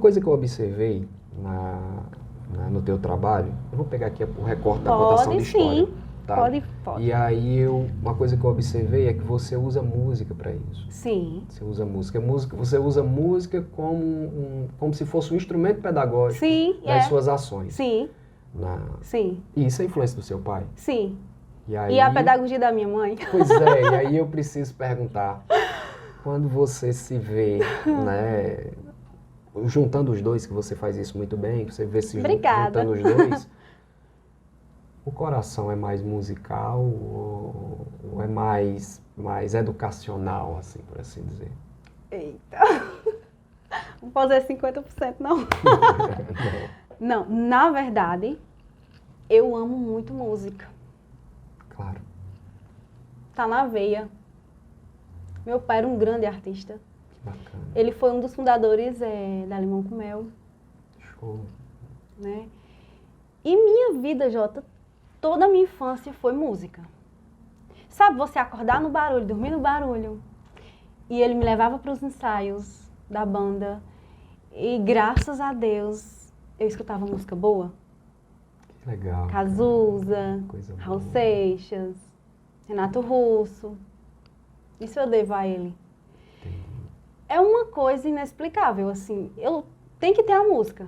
coisa que eu observei no teu trabalho, eu vou pegar aqui o recorte da contação de história. Sim. Tá? Pode. E aí, uma coisa que eu observei é que você usa música para isso. Sim. Você usa música. Você usa música como se fosse um instrumento pedagógico das suas ações. Sim. Sim. E isso é influência do seu pai? Sim. E aí, a pedagogia da minha mãe? Pois é, e aí eu preciso perguntar, quando você se vê, né, juntando os dois, que você faz isso muito bem, você vê se juntando os dois, o coração é mais musical ou é mais educacional, assim, por assim dizer? Eita! Não posso dizer 50%, não. Não, na verdade, eu amo muito música. Claro. Tá na veia. Meu pai era um grande artista. Que bacana. Ele foi um dos fundadores da Limão com Mel. Show. Né? E minha vida, Jota, toda a minha infância foi música. Sabe, você acordar no barulho, dormir no barulho. E ele me levava para os ensaios da banda. E graças a Deus, eu escutava música boa. Que legal. Cazuza, Raul Seixas, Renato Russo. Isso eu devo a ele. Entendi. É uma coisa inexplicável, assim. Eu tenho que ter a música.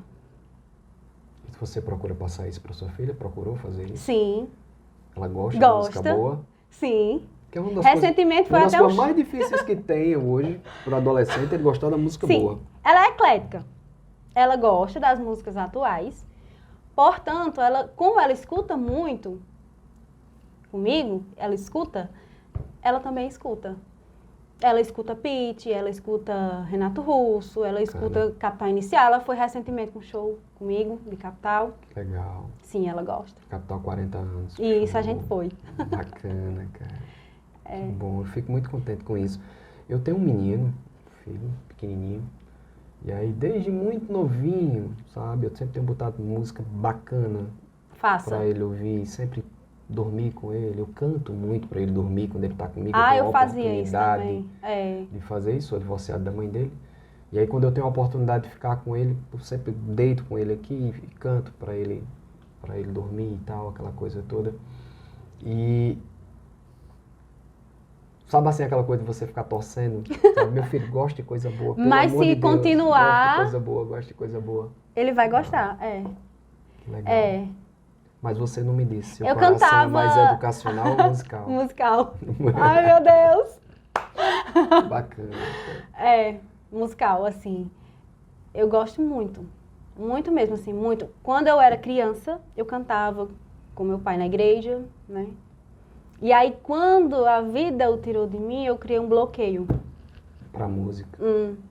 E você procura passar isso para sua filha? Procurou fazer isso? Sim. Ela gosta de música boa? Sim. Que é uma das recentemente foi até uma das coisas mais difíceis que tem hoje para o adolescente é gostar da música boa. Ela é eclética. Ela gosta das músicas atuais. Portanto, como ela escuta muito comigo, ela também escuta. Ela escuta Pitty, ela escuta Renato Russo, ela escuta Capital Inicial. Ela foi recentemente com um show comigo, de Capital. Legal. Sim, ela gosta. Capital 40 anos. E isso a gente foi. Bacana, cara. Que bom, eu fico muito contente com isso. Eu tenho um menino, filho, pequenininho, e aí desde muito novinho, sabe, eu sempre tenho botado música bacana para ele ouvir, sempre dormir com ele. Eu canto muito para ele dormir quando ele tá comigo. Eu fazia isso também. De fazer isso, sou divorciado da mãe dele. E aí quando eu tenho a oportunidade de ficar com ele, eu sempre deito com ele aqui e canto para ele dormir e tal, aquela coisa toda. E sabe assim, aquela coisa de você ficar torcendo? Sabe? Meu filho gosta de coisa boa. Mas se continuar... Gosta de coisa boa. Ele vai gostar, Que legal. Mas você não me disse, seu coração cantava... é mais educacional ou musical? Musical. Ai, meu Deus! Bacana. Musical, assim. Eu gosto muito. Muito mesmo, assim, muito. Quando eu era criança, eu cantava com meu pai na igreja, né? E aí, quando a vida o tirou de mim, eu criei um bloqueio. Pra música.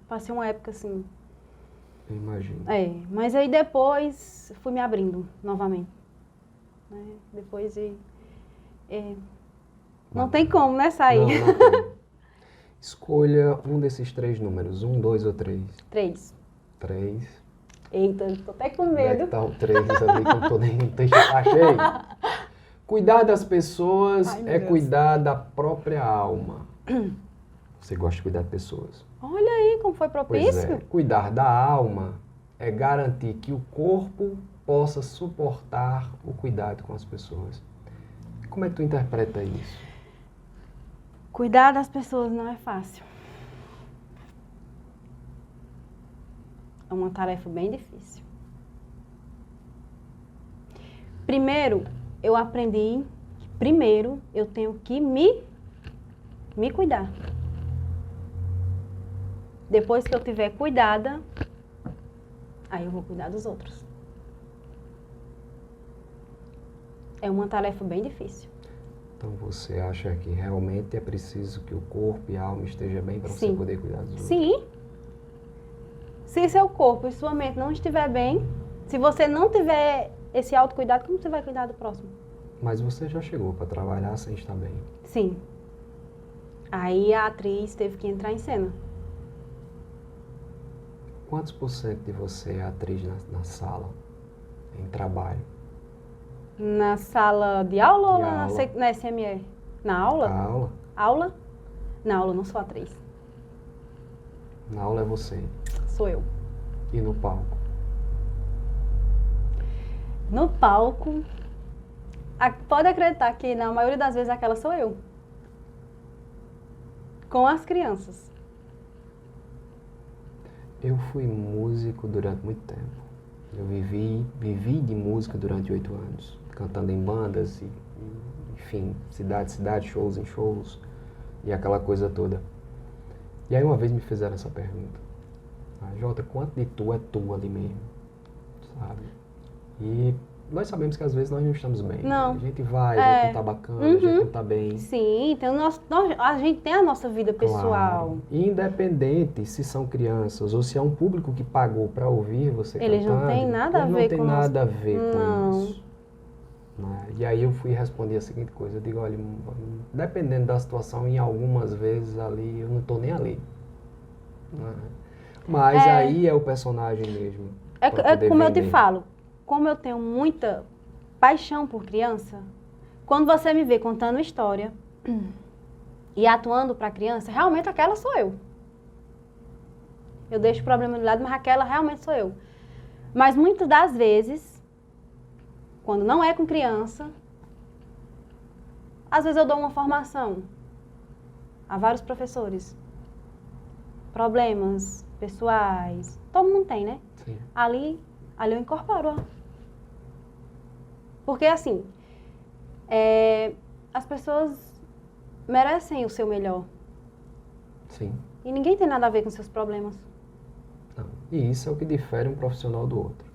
Passei uma época assim. Eu imagino. Mas aí depois fui me abrindo novamente. Né? Depois não tem como, né, sair. Não tem. Escolha um desses 3 números. 1, 2 ou 3? 3. 3. Eita, tô até com medo. Tá o 3 ali que eu tô nem achei. Cuidar das pessoas cuidar da própria alma. Você gosta de cuidar de pessoas? Olha aí como foi propício. Pois cuidar da alma é garantir que o corpo possa suportar o cuidado com as pessoas. Como é que tu interpreta isso? Cuidar das pessoas não é fácil. É uma tarefa bem difícil. Primeiro, eu aprendi que primeiro eu tenho que me cuidar. Depois que eu tiver cuidada, aí eu vou cuidar dos outros. É uma tarefa bem difícil. Então você acha que realmente é preciso que o corpo e a alma estejam bem para você poder cuidar dos outros? Sim. Se seu corpo e sua mente não estiver bem, se você não tiver esse autocuidado, como você vai cuidar do próximo? Mas você já chegou para trabalhar sem estar bem? Sim. Aí a atriz teve que entrar em cena. Quantos % de você é atriz na sala, em trabalho? Na sala de aula ou na SME? Na aula? Na aula. Aula? Na aula, não sou atriz. Na aula é você. Sou eu. E no palco? No palco, pode acreditar que na maioria das vezes aquela sou eu. Com as crianças. Eu fui músico durante muito tempo. Eu vivi de música durante 8 anos, cantando em bandas, enfim, cidade, shows em shows, e aquela coisa toda. E aí uma vez me fizeram essa pergunta: Jota, quanto de tu é tu ali mesmo? Sabe? E nós sabemos que às vezes nós não estamos bem. Não. A gente vai, a gente não tá bacana, a gente não tá bem. Sim, então a gente tem a nossa vida pessoal. Claro. Independente se são crianças ou se é um público que pagou para ouvir você eles cantando. Não tem nada a ver com Não tem nada a ver não. com isso. Né? E aí eu fui responder a seguinte coisa, eu digo, olha, dependendo da situação, em algumas vezes ali, eu não tô nem ali. Né? Mas aí é o personagem mesmo. É como eu te falo, como eu tenho muita paixão por criança, quando você me vê contando história e atuando para criança, realmente aquela sou eu. Eu deixo o problema de lado, mas aquela realmente sou eu. Mas muitas das vezes, quando não é com criança, às vezes eu dou uma formação a vários professores. Problemas pessoais, todo mundo tem, né? Sim. Ali eu incorporo. Porque assim, as pessoas merecem o seu melhor. Sim. E ninguém tem nada a ver com seus problemas. Não. E isso é o que difere um profissional do outro.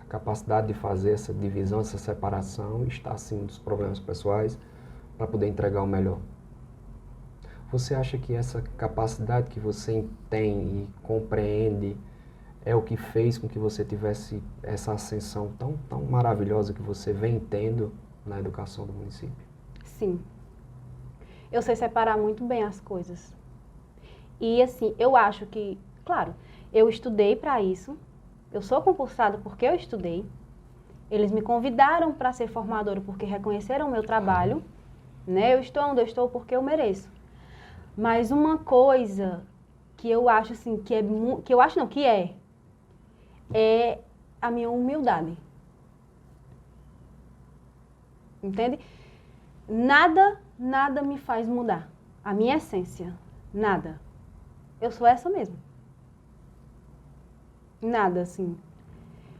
A capacidade de fazer essa divisão, essa separação, está acima dos problemas pessoais para poder entregar o melhor. Você acha que essa capacidade que você tem e compreende é o que fez com que você tivesse essa ascensão tão maravilhosa que você vem tendo na educação do município? Sim. Eu sei separar muito bem as coisas. E assim, eu acho que, claro, eu estudei para isso, eu sou concursada porque eu estudei, eles me convidaram para ser formadora porque reconheceram o meu trabalho, né? Eu estou onde eu estou porque eu mereço. Mas uma coisa que eu acho assim, que é a minha humildade. Entende? Nada me faz mudar. A minha essência, nada. Eu sou essa mesmo. Nada, assim.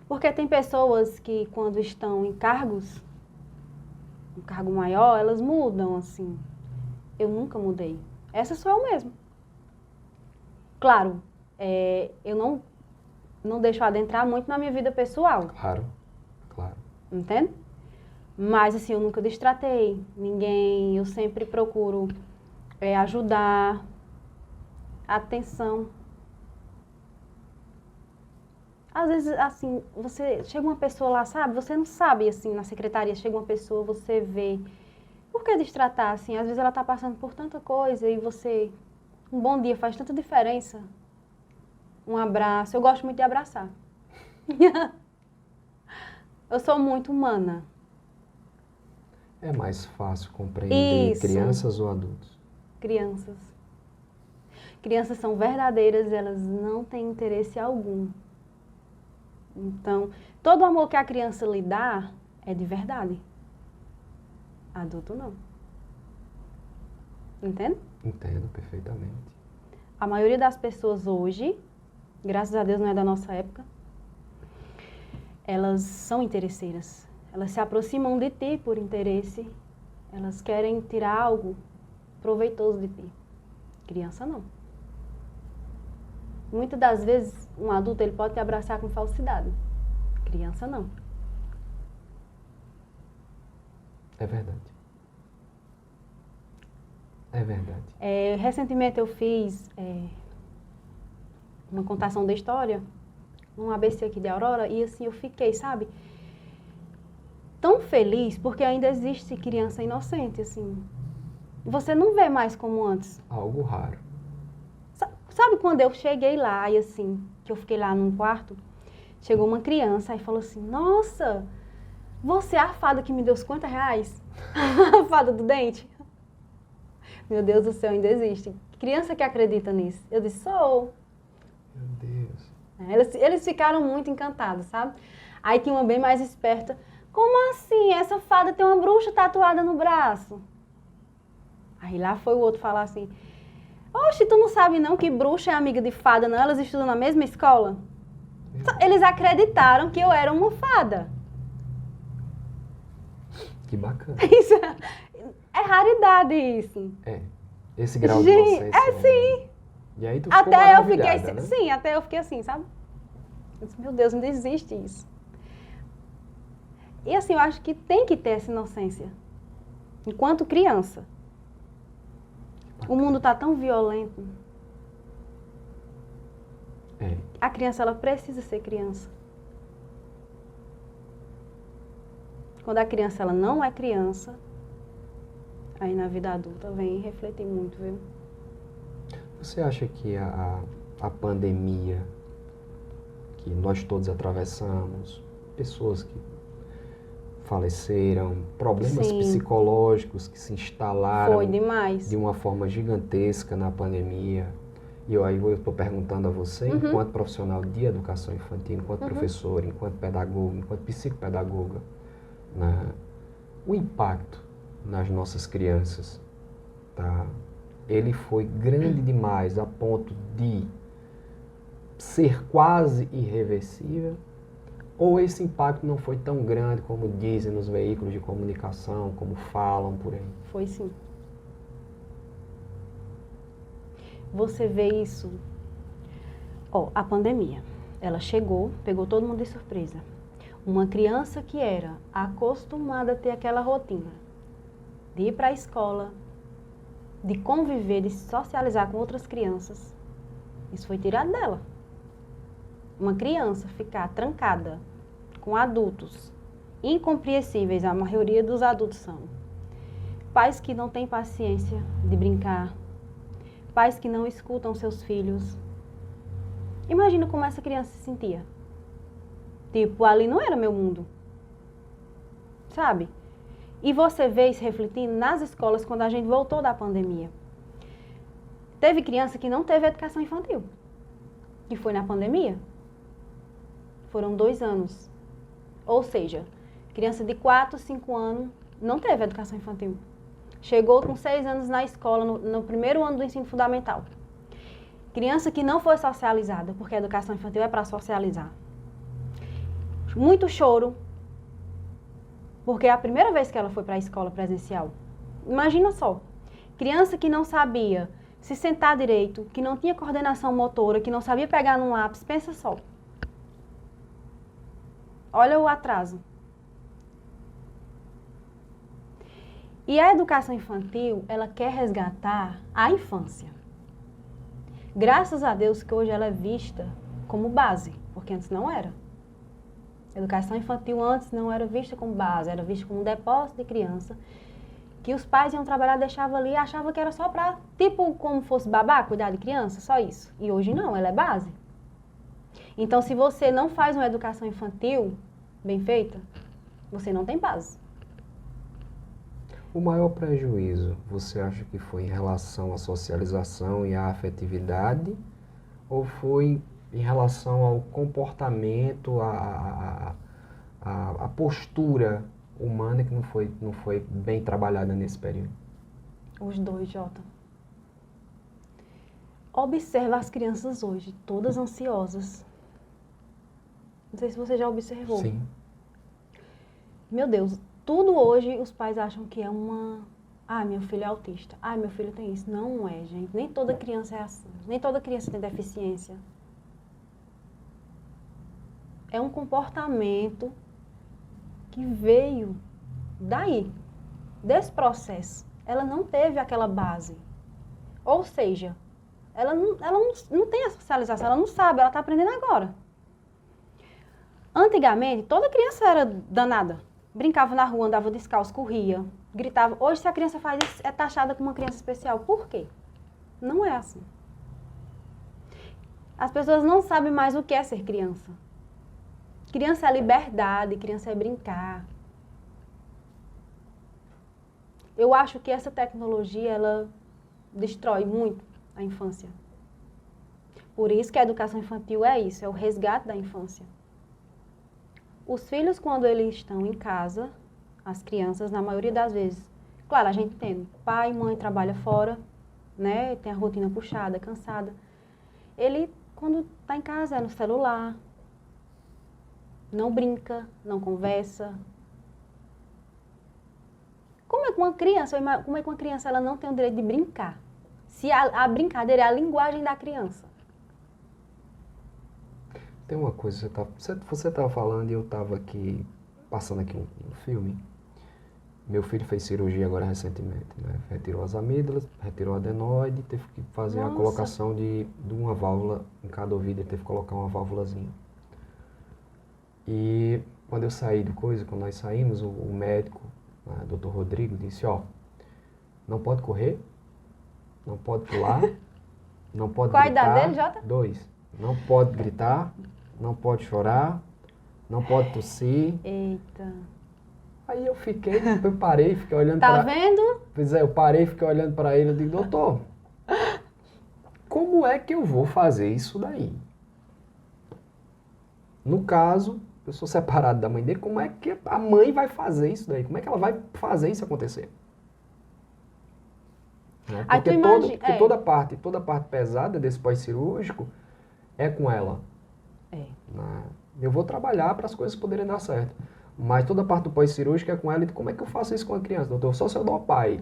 Porque tem pessoas que quando estão em cargos, um cargo maior, elas mudam, assim. Eu nunca mudei. Essa sou eu mesmo. Claro, eu não deixo adentrar muito na minha vida pessoal. Claro, claro. Entende? Mas, assim, eu nunca destratei ninguém. Eu sempre procuro ajudar. Atenção. Às vezes, assim, chega uma pessoa lá, sabe? Você não sabe, assim, na secretaria, chega uma pessoa, você vê. Por que destratar, assim? Às vezes ela está passando por tanta coisa e você... Um bom dia faz tanta diferença. Um abraço. Eu gosto muito de abraçar. Eu sou muito humana. É mais fácil compreender Isso. Crianças ou adultos? Crianças. Crianças são verdadeiras, elas não têm interesse algum. Então, todo o amor que a criança lhe dá é de verdade. Adulto não. Entende? Entendo perfeitamente. A maioria das pessoas hoje, graças a Deus não é da nossa época, elas são interesseiras. Elas se aproximam de ti por interesse. Elas querem tirar algo proveitoso de ti. Criança não. Muitas das vezes, um adulto ele pode te abraçar com falsidade. Criança não. É verdade. É verdade. Recentemente eu fiz uma contação da história, num ABC aqui de Aurora, e assim eu fiquei, sabe, tão feliz, porque ainda existe criança inocente, assim. Você não vê mais como antes. Algo raro. Sabe quando eu cheguei lá e assim, que eu fiquei lá num quarto, chegou uma criança e falou assim, nossa, você é a fada que me deu R$50? A fada do dente? Meu Deus do céu, ainda existe. Criança que acredita nisso. Eu disse, sou. Meu Deus. Eles ficaram muito encantados, sabe? Aí tinha uma bem mais esperta. Como assim? Essa fada tem uma bruxa tatuada no braço? Aí lá foi o outro falar assim, oxe, tu não sabe não que bruxa é amiga de fada, não? Elas estudam na mesma escola? Eles acreditaram que eu era uma fada. Que bacana. Isso é raridade isso. Esse grau de vocês. Sim. E aí tu ficou maravilhada, né? Sim, até eu fiquei assim, sabe? Eu disse, meu Deus, ainda existe isso. E assim, eu acho que tem que ter essa inocência. Enquanto criança. O mundo está tão violento. A criança, ela precisa ser criança. Quando a criança, ela não é criança, aí na vida adulta vem refletir muito, viu? Você acha que a pandemia que nós todos atravessamos, pessoas que faleceram, problemas psicológicos que se instalaram Foi demais. de uma forma gigantesca na pandemia. E eu estou perguntando a você, enquanto profissional de educação infantil, enquanto professor, enquanto pedagogo, enquanto psicopedagoga, né, o impacto nas nossas crianças, tá? Ele foi grande demais a ponto de ser quase irreversível? Ou esse impacto não foi tão grande como dizem nos veículos de comunicação, como falam por aí? Foi sim. Você vê isso. A pandemia, ela chegou, pegou todo mundo de surpresa. Uma criança que era acostumada a ter aquela rotina de ir para a escola, de conviver, de se socializar com outras crianças, isso foi tirado dela. Uma criança ficar trancada com adultos incompreensíveis, a maioria dos adultos são pais que não têm paciência de brincar, pais que não escutam seus filhos. Imagina como essa criança se sentia. Tipo, ali não era meu mundo. Sabe? E você vê isso refletindo nas escolas quando a gente voltou da pandemia. Teve criança que não teve educação infantil. Que foi na pandemia. Foram 2 anos. Ou seja, criança de 4, 5 anos não teve educação infantil. Chegou com 6 anos na escola, no primeiro ano do ensino fundamental. Criança que não foi socializada, porque a educação infantil é para socializar. Muito choro, porque é a primeira vez que ela foi para a escola presencial. Imagina só, criança que não sabia se sentar direito, que não tinha coordenação motora, que não sabia pegar num lápis, pensa só. Olha o atraso. E a educação infantil, ela quer resgatar a infância. Graças a Deus que hoje ela é vista como base, porque antes não era. A educação infantil antes não era vista como base, era vista como um depósito de criança, que os pais iam trabalhar, deixavam ali e achavam que era só para, tipo, como fosse babá, cuidar de criança, só isso. E hoje não, ela é base. Então, se você não faz uma educação infantil bem feita, você não tem base. O maior prejuízo, você acha que foi em relação à socialização e à afetividade? Ou foi em relação ao comportamento, à postura humana que não foi bem trabalhada nesse período? Os dois, Jota. Observa as crianças hoje, todas ansiosas. Não sei se você já observou. Sim. Meu Deus, tudo hoje os pais acham que é uma... Ah, meu filho é autista. Ah, meu filho tem isso. Não é, gente. Nem toda criança é assim. Nem toda criança tem deficiência. É um comportamento que veio daí, desse processo. Ela não teve aquela base. Ou seja, ela não tem a socialização, ela não sabe, ela está aprendendo agora. Antigamente, toda criança era danada. Brincava na rua, andava descalço, corria, gritava. Hoje, se a criança faz isso, é taxada como uma criança especial. Por quê? Não é assim. As pessoas não sabem mais o que é ser criança. Criança é liberdade, criança é brincar. Eu acho que essa tecnologia, ela destrói muito a infância. Por isso que a educação infantil é isso, é o resgate da infância. Os filhos, quando eles estão em casa, as crianças, na maioria das vezes, claro, a gente tem pai e mãe trabalha fora, né, tem a rotina puxada, cansada. Ele, quando está em casa, é no celular, não brinca, não conversa. Como é que uma criança ela não tem o direito de brincar? Se a brincadeira é a linguagem da criança. Tem uma coisa, você estava falando e eu estava aqui, passando aqui um filme. Meu filho fez cirurgia agora recentemente, né? Retirou as amígdalas, retirou a adenoide, teve que fazer a colocação de uma válvula em cada ouvido, ele teve que colocar uma válvulazinha. E quando eu saí do coisa, quando nós saímos, o médico, né, Dr. Rodrigo, disse, ó, não pode correr, não pode pular, não pode gritar. Qual a idade dele, Jota? 2. Não pode gritar, não pode chorar, não pode tossir. Eita. Aí eu parei, fiquei olhando para... Tá vendo? Pois é, eu parei e fiquei olhando para ele e digo, doutor, como é que eu vou fazer isso daí? No caso, eu sou separado da mãe dele, como é que a mãe vai fazer isso daí? Como é que ela vai fazer isso acontecer? Né? Porque toda parte pesada desse pós-cirúrgico é com ela. É. Né? Eu vou trabalhar para as coisas poderem dar certo. Mas toda a parte do pós-cirúrgico é com ela. E como é que eu faço isso com a criança, doutor? Só se eu dou ao pai.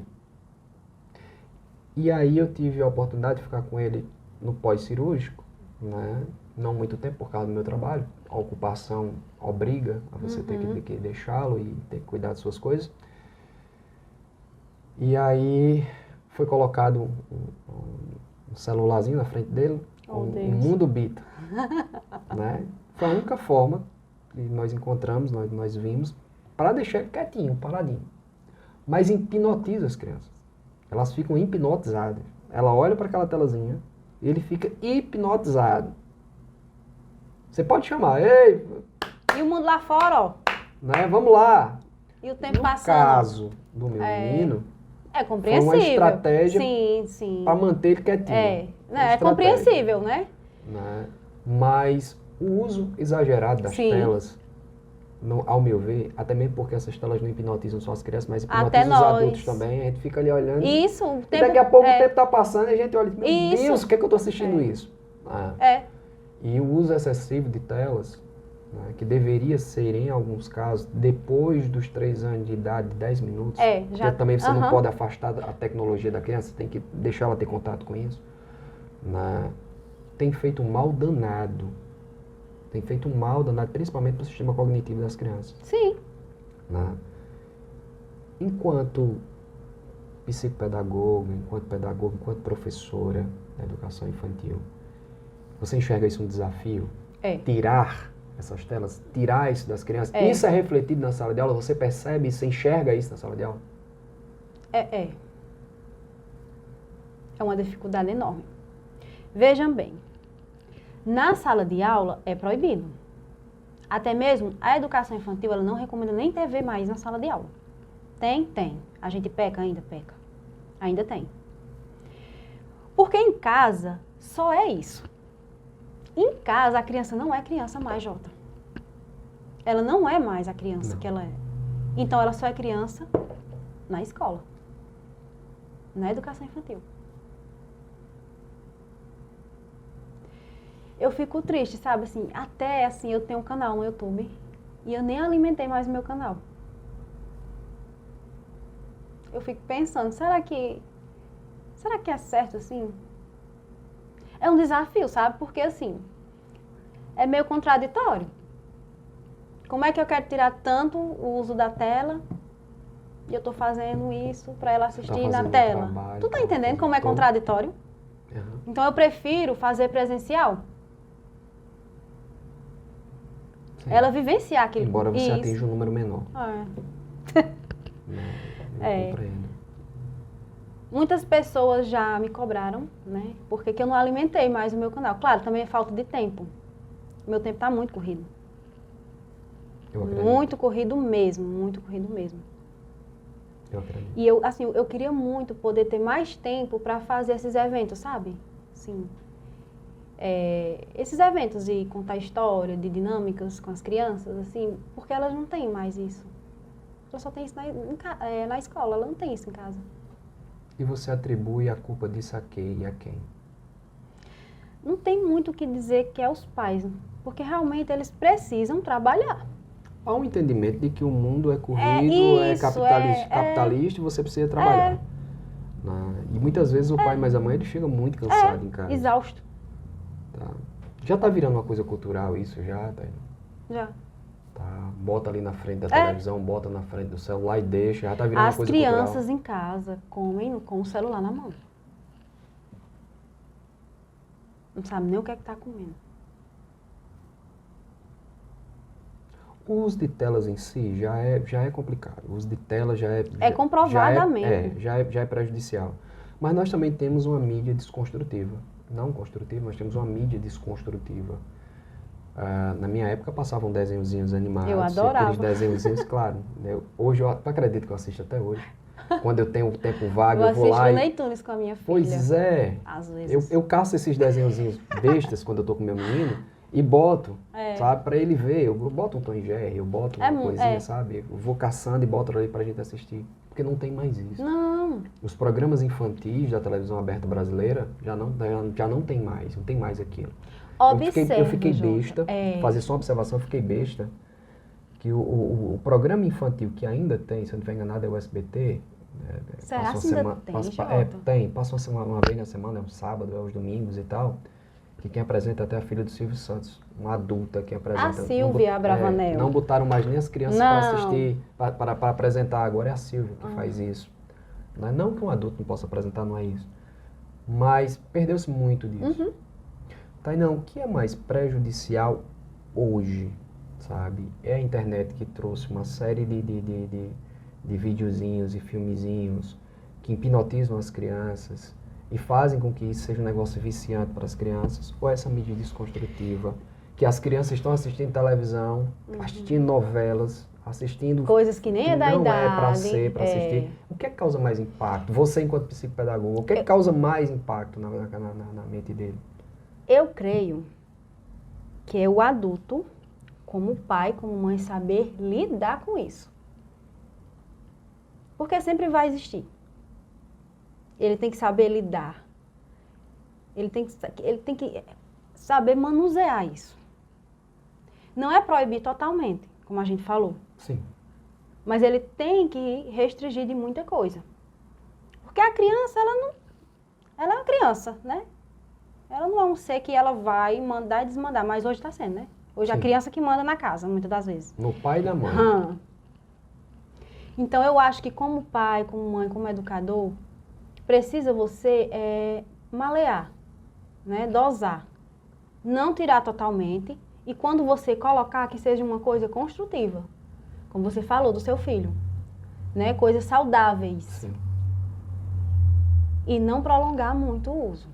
E aí eu tive a oportunidade de ficar com ele no pós-cirúrgico, né? Não muito tempo por causa do meu trabalho. A ocupação obriga a você ter que deixá-lo e ter que cuidar de suas coisas. E aí foi colocado um celularzinho na frente dele, um Mundo Bita. Né? Foi a única forma que nós encontramos, nós vimos, para deixar ele quietinho, paradinho. Mas hipnotiza as crianças. Elas ficam hipnotizadas. Ela olha para aquela telazinha e ele fica hipnotizado. Você pode chamar, ei! E o mundo lá fora, ó. Né? Vamos lá. E o tempo passando. No caso do meu menino, é compreensível. foi uma estratégia para manter ele quietinho. É compreensível, né? Mas o uso exagerado das telas, ao meu ver, até mesmo porque essas telas não hipnotizam só as crianças, mas hipnotizam os adultos também, a gente fica ali olhando. Isso, o tempo, e daqui a pouco o tempo está passando e a gente olha, meu Deus, o que é que eu estou assistindo isso? E o uso excessivo de telas, né, que deveria ser, em alguns casos, depois dos 3 anos de idade, de 10 minutos, porque também você não pode afastar a tecnologia da criança, você tem que deixar ela ter contato com isso, né, tem feito um mal danado. Tem feito um mal danado, principalmente para o sistema cognitivo das crianças. Sim. Né? Enquanto psicopedagoga, enquanto professora da educação infantil, você enxerga isso um desafio? Tirar essas telas, tirar isso das crianças? Isso é refletido na sala de aula? Você percebe isso, você enxerga isso na sala de aula? É uma dificuldade enorme. Vejam bem. Na sala de aula é proibido. Até mesmo a educação infantil, ela não recomenda nem TV mais na sala de aula. Tem. A gente peca. Ainda tem. Porque em casa só é isso. Em casa a criança não é criança mais, Jota. Ela não é mais a criança que ela é. Então ela só é criança na escola. Na educação infantil. Eu fico triste, sabe, assim, até assim, eu tenho um canal no YouTube e eu nem alimentei mais o meu canal. Eu fico pensando, será que é certo, assim? É um desafio, sabe, porque assim, é meio contraditório. Como é que eu quero tirar tanto o uso da tela e eu tô fazendo isso para ela assistir na tela? Tu tá entendendo como é contraditório? Então eu prefiro fazer presencial. Sim. Ela vivenciar aquilo. Embora você atinja um número menor. Eu compreendo. Muitas pessoas já me cobraram, né? Porque que eu não alimentei mais o meu canal. Claro, também é falta de tempo. Meu tempo está muito corrido. Eu acredito. Muito corrido mesmo. Eu acredito. E eu queria muito poder ter mais tempo para fazer esses eventos, sabe? Sim. esses eventos de contar história, de dinâmicas com as crianças, assim, porque elas não têm mais isso. Ela só tem isso na escola, ela não tem isso em casa. E você atribui a culpa disso a quê e a quem? Não tem muito o que dizer que é os pais, porque realmente eles precisam trabalhar. Há um entendimento de que o mundo é corrido, capitalista e você precisa trabalhar. E muitas vezes o pai mais a mãe ele chega muito cansado em casa. Exausto. Tá. Já está virando uma coisa cultural isso já, tá? Já. Tá. Bota ali na frente da televisão, bota na frente do celular e deixa, já está virando uma coisa cultural. As crianças em casa comem com o celular na mão. Não sabe nem o que está comendo. O uso de telas em si já é complicado. O uso de telas já é... comprovadamente. Já é prejudicial. Mas nós também temos uma mídia desconstrutiva. Não construtiva, mas temos uma mídia desconstrutiva. Na minha época passavam desenhozinhos animados. Eu adorava. Aqueles desenhozinhos, claro. Hoje eu acredito que eu assisto até hoje. Quando eu tenho um tempo vago, eu vou lá assisto Looney Tunes com a minha filha. Pois é. Às vezes. Eu caço esses desenhozinhos bestas quando eu tô com meu menino e boto, sabe, pra ele ver. Eu boto um Tom e Jerry, eu boto uma coisinha, sabe? Eu vou caçando e boto ali pra gente assistir. Porque não tem mais isso. Não. Os programas infantis da televisão aberta brasileira já não tem mais, não tem mais aquilo. Eu fiquei besta, fazer só uma observação, eu fiquei besta, que o programa infantil que ainda tem, se eu não estiver enganado, é o SBT. Será que ainda tem? Passa uma vez na semana, é um sábado, é os domingos e tal. Que quem apresenta até a filha do Silvio Santos, uma adulta que apresenta. A Silvia Bravanel. Não botaram mais nem as crianças para assistir, para apresentar. Agora é a Silvia que faz isso. Não que um adulto não possa apresentar, não é isso. Mas perdeu-se muito disso. Tainão, o que é mais prejudicial hoje, sabe? É a internet que trouxe uma série de videozinhos e filmezinhos que hipnotizam as crianças e fazem com que isso seja um negócio viciante para as crianças, ou essa mídia desconstrutiva, que as crianças estão assistindo televisão, assistindo novelas, assistindo... coisas que nem é da idade. Não é para ser, para assistir. O que é que causa mais impacto? Você, enquanto psicopedagogo, o que é que causa mais impacto na mente dele? Eu creio que é o adulto, como pai, como mãe, saber lidar com isso. Porque sempre vai existir. Ele tem que saber lidar. Ele tem que saber manusear isso. Não é proibir totalmente, como a gente falou. Sim. Mas ele tem que restringir de muita coisa. Porque a criança, ela é uma criança, né? Ela não é um ser que ela vai mandar e desmandar, mas hoje está sendo, né? Hoje é a criança que manda na casa, muitas das vezes. No pai e na mãe. Então, eu acho que como pai, como mãe, como educador, precisa você malear, né? Dosar. Não tirar totalmente. E quando você colocar, que seja uma coisa construtiva. Como você falou do seu filho. Né? Coisas saudáveis. Sim. E não prolongar muito o uso.